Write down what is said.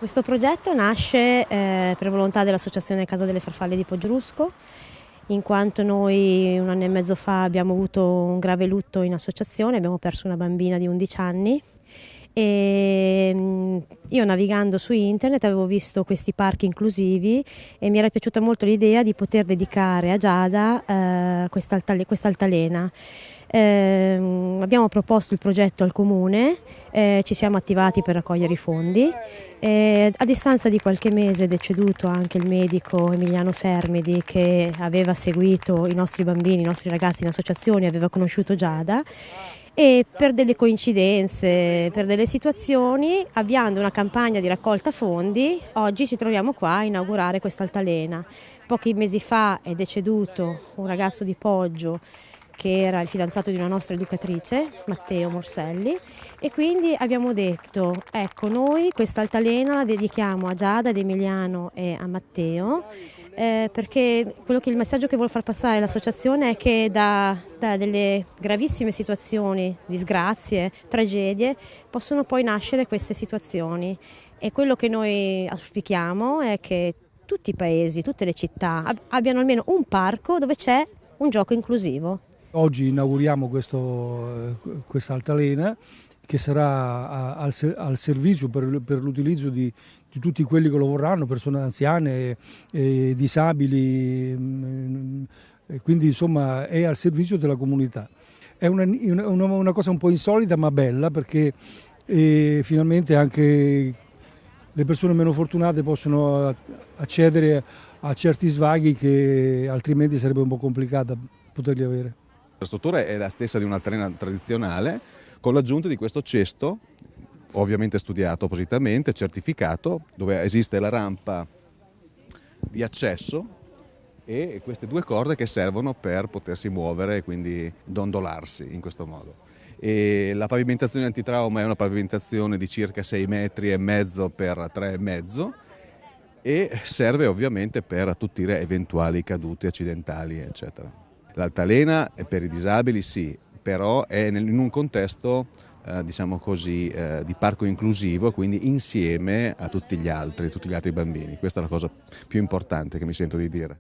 Questo progetto nasce per volontà dell'Associazione Casa delle Farfalle di Poggiorusco, in quanto noi 1 anno e mezzo fa abbiamo avuto un grave lutto in associazione, abbiamo perso una bambina di 11 anni e io navigando su internet avevo visto questi parchi inclusivi e mi era piaciuta molto l'idea di poter dedicare a Giada quest'altalena. Abbiamo proposto il progetto al comune, ci siamo attivati per raccogliere i fondi. A distanza di qualche mese è deceduto anche il medico Emiliano Sermidi, che aveva seguito i nostri bambini, i nostri ragazzi in associazione, aveva conosciuto Giada e per delle coincidenze, per delle situazioni, avviando una campagna di raccolta fondi, oggi ci troviamo qua a inaugurare quest'altalena. Pochi mesi fa è deceduto un ragazzo di Poggio che era il fidanzato di una nostra educatrice, Matteo Morselli, e quindi abbiamo detto, ecco, noi quest'altalena la dedichiamo a Giada, ad Emiliano e a Matteo, perché il messaggio che vuol far passare l'associazione è che da delle gravissime situazioni, disgrazie, tragedie, possono poi nascere queste situazioni, e quello che noi auspichiamo è che tutti i paesi, tutte le città abbiano almeno un parco dove c'è un gioco inclusivo. Oggi inauguriamo questa altalena che sarà al servizio per l'utilizzo di tutti quelli che lo vorranno, persone anziane, disabili, e quindi insomma è al servizio della comunità. È una cosa un po' insolita ma bella, perché finalmente anche le persone meno fortunate possono accedere a certi svaghi che altrimenti sarebbe un po' complicato poterli avere. La struttura è la stessa di un'altalena tradizionale, con l'aggiunta di questo cesto, ovviamente studiato appositamente, certificato, dove esiste la rampa di accesso e queste 2 corde che servono per potersi muovere e quindi dondolarsi in questo modo. E la pavimentazione antitrauma è una pavimentazione di circa 6,5 metri per 3,5 e serve ovviamente per attutire eventuali cadute accidentali, eccetera. L'altalena per i disabili sì, però è in un contesto diciamo così, di parco inclusivo, quindi insieme a tutti gli altri bambini. Questa è la cosa più importante che mi sento di dire.